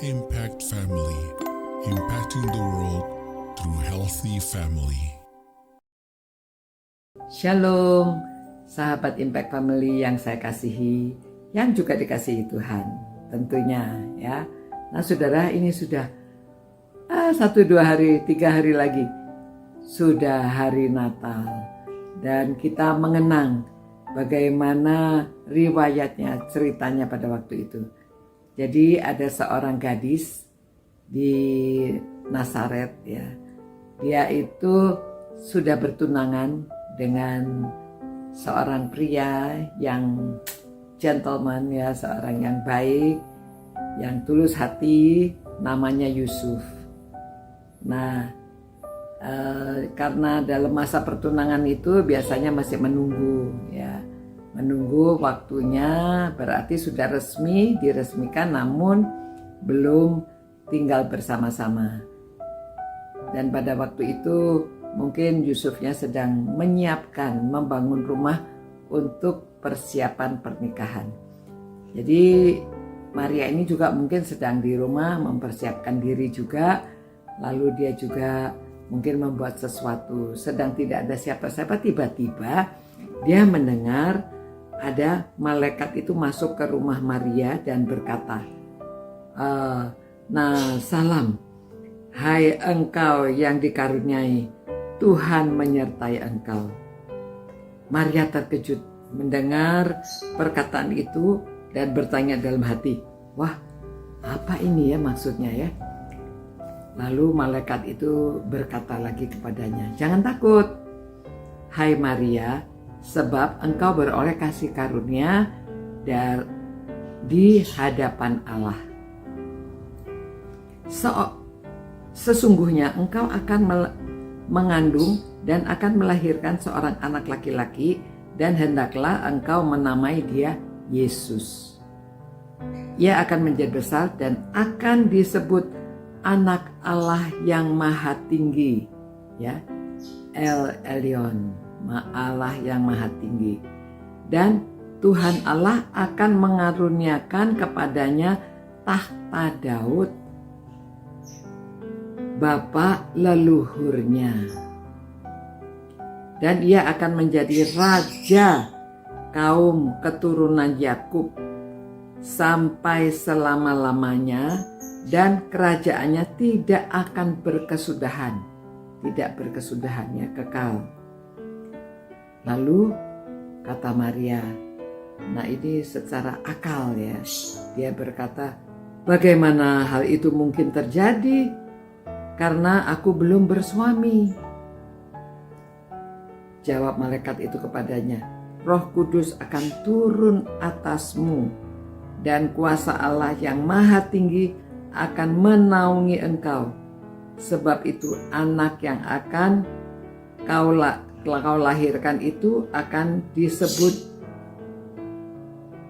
Impact Family, impacting the world through healthy family. Shalom, sahabat Impact Family yang saya kasihi, yang juga dikasihi Tuhan, tentunya ya. Nah saudara, ini sudah 1, 2 hari, 3 hari lagi sudah hari Natal, dan kita mengenang bagaimana riwayatnya, ceritanya pada waktu itu. Jadi ada seorang gadis di Nazaret ya. Dia itu sudah bertunangan dengan seorang pria yang gentleman ya, seorang yang baik, yang tulus hati, namanya Yusuf. Nah, karena dalam masa pertunangan itu biasanya masih menunggu ya. Menunggu waktunya, berarti sudah diresmikan namun belum tinggal bersama-sama. Dan pada waktu itu mungkin Yusufnya sedang menyiapkan, membangun rumah untuk persiapan pernikahan. Jadi Maria ini juga mungkin sedang di rumah mempersiapkan diri juga. Lalu dia juga mungkin membuat sesuatu, sedang tidak ada siapa-siapa. Tiba-tiba dia mendengar ada malaikat itu masuk ke rumah Maria dan berkata, salam, hai engkau yang dikaruniai, Tuhan menyertai engkau. Maria terkejut mendengar perkataan itu dan bertanya dalam hati, wah, apa ini ya maksudnya ya? Lalu malaikat itu berkata lagi kepadanya, jangan takut, hai Maria, sebab engkau beroleh kasih karunia di hadapan Allah. Sesungguhnya engkau akan mengandung dan akan melahirkan seorang anak laki-laki, dan hendaklah engkau menamai dia Yesus. Ia akan menjadi besar dan akan disebut Anak Allah yang Maha Tinggi, ya, El Elyon, Allah yang Maha Tinggi. Dan Tuhan Allah akan mengaruniakan kepadanya tahta Daud, bapa leluhurnya. Dan ia akan menjadi raja kaum keturunan Yakub sampai selama-lamanya, dan kerajaannya tidak akan berkesudahan. Tidak berkesudahannya, kekal. Lalu kata Maria, nah ini secara akal ya, dia berkata, bagaimana hal itu mungkin terjadi karena aku belum bersuami? Jawab malaikat itu kepadanya, Roh Kudus akan turun atasmu, dan kuasa Allah yang Maha Tinggi akan menaungi engkau. Sebab itu anak yang akan kau lahirkan itu akan disebut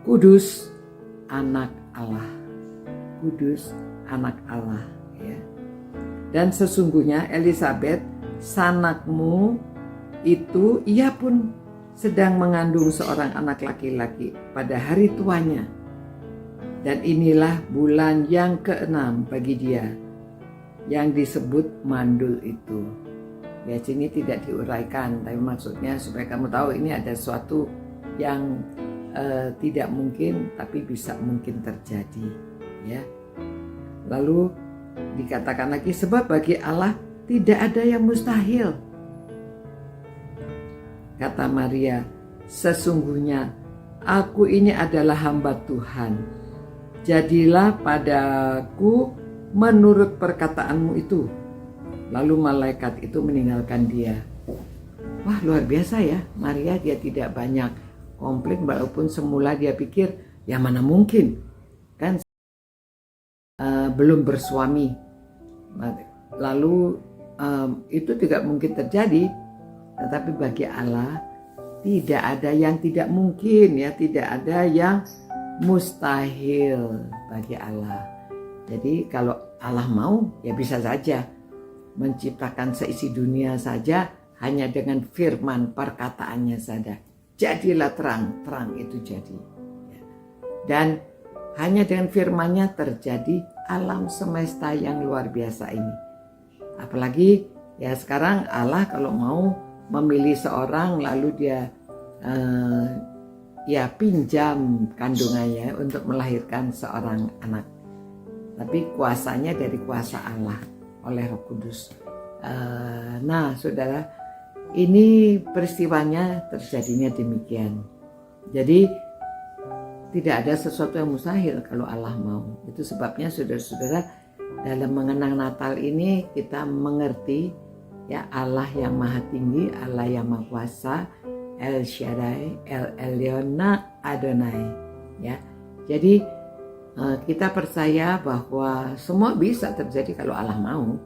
Kudus, Anak Allah. Kudus, Anak Allah ya. Dan sesungguhnya Elisabet, sanakmu itu, ia pun sedang mengandung seorang anak laki-laki pada hari tuanya. Dan inilah bulan yang ke-6 bagi dia, yang disebut mandul itu. Ya, sini tidak diuraikan, tapi maksudnya supaya kamu tahu ini ada sesuatu yang tidak mungkin, tapi bisa mungkin terjadi. Ya. Lalu dikatakan lagi, sebab bagi Allah tidak ada yang mustahil. Kata Maria, sesungguhnya aku ini adalah hamba Tuhan. Jadilah padaku menurut perkataanmu itu. Lalu malaikat itu meninggalkan dia. Wah, luar biasa ya. Maria, dia tidak banyak komplain, walaupun semula dia pikir ya mana mungkin kan belum bersuami. Lalu itu tidak mungkin terjadi. Tetapi bagi Allah tidak ada yang tidak mungkin ya, tidak ada yang mustahil bagi Allah. Jadi kalau Allah mau ya bisa saja menciptakan seisi dunia saja hanya dengan firman perkataannya saja. Jadilah terang, terang itu jadi. Dan hanya dengan firman-Nya terjadi alam semesta yang luar biasa ini. Apalagi ya sekarang Allah kalau mau memilih seorang lalu dia ya pinjam kandungannya untuk melahirkan seorang anak. Tapi kuasanya dari kuasa Allah oleh Roh Kudus. Nah saudara, ini peristiwanya terjadinya demikian. Jadi tidak ada sesuatu yang mustahil kalau Allah mau. Itu sebabnya saudara-saudara, dalam mengenang Natal ini kita mengerti ya Allah yang maha tinggi, Allah yang maha kuasa, El Shaddai, El Elyon Adonai. Ya, jadi kita percaya bahwa semua bisa terjadi kalau Allah mau.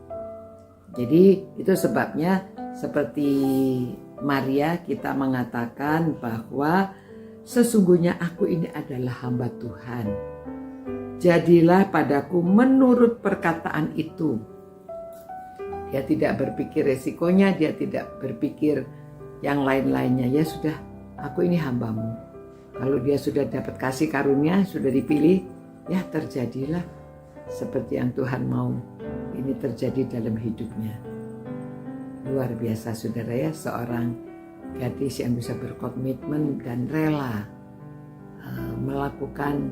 Jadi itu sebabnya seperti Maria kita mengatakan bahwa sesungguhnya aku ini adalah hamba Tuhan. Jadilah padaku menurut perkataan itu. Dia tidak berpikir resikonya, dia tidak berpikir yang lain-lainnya. Ya sudah, aku ini hambamu. Kalau dia sudah dapat kasih karunia, sudah dipilih, ya terjadilah seperti yang Tuhan mau. Ini terjadi dalam hidupnya. Luar biasa saudara ya, seorang gadis yang bisa berkomitmen dan rela melakukan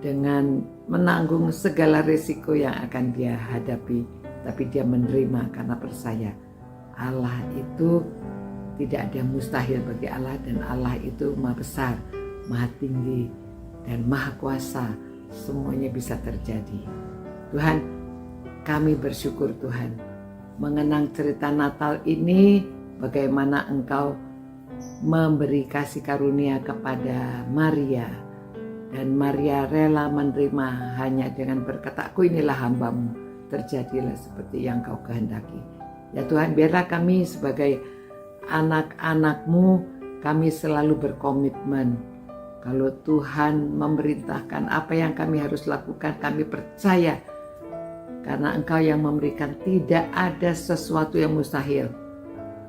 dengan menanggung segala risiko yang akan dia hadapi, tapi dia menerima karena percaya Allah itu tidak ada mustahil bagi Allah, dan Allah itu maha besar, maha tinggi dan maha kuasa, semuanya bisa terjadi. Tuhan, kami bersyukur Tuhan mengenang cerita Natal ini, bagaimana Engkau memberi kasih karunia kepada Maria, dan Maria rela menerima hanya dengan berkata, aku inilah hambamu, terjadilah seperti yang Kau kehendaki. Ya Tuhan, biarlah kami sebagai anak-anak-Mu, kami selalu berkomitmen. Kalau Tuhan memerintahkan apa yang kami harus lakukan, kami percaya karena Engkau yang memberikan, tidak ada sesuatu yang mustahil,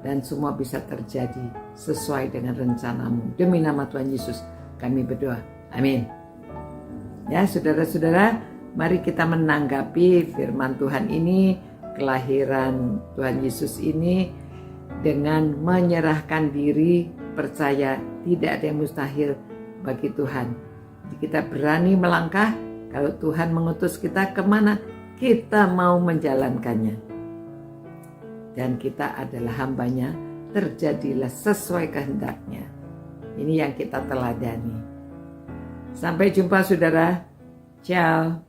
dan semua bisa terjadi sesuai dengan rencana-Mu. Demi nama Tuhan Yesus kami berdoa, amin. Ya saudara-saudara, mari kita menanggapi firman Tuhan ini, kelahiran Tuhan Yesus ini, dengan menyerahkan diri, percaya tidak ada yang mustahil bagi Tuhan. Jadi kita berani melangkah, kalau Tuhan mengutus kita kemana, kita mau menjalankannya. Dan kita adalah hambanya, terjadilah sesuai kehendaknya. Ini yang kita teladani. Sampai jumpa saudara. Ciao.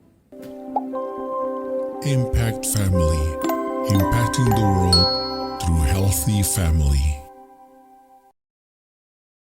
Impact Family, impacting the world through healthy family.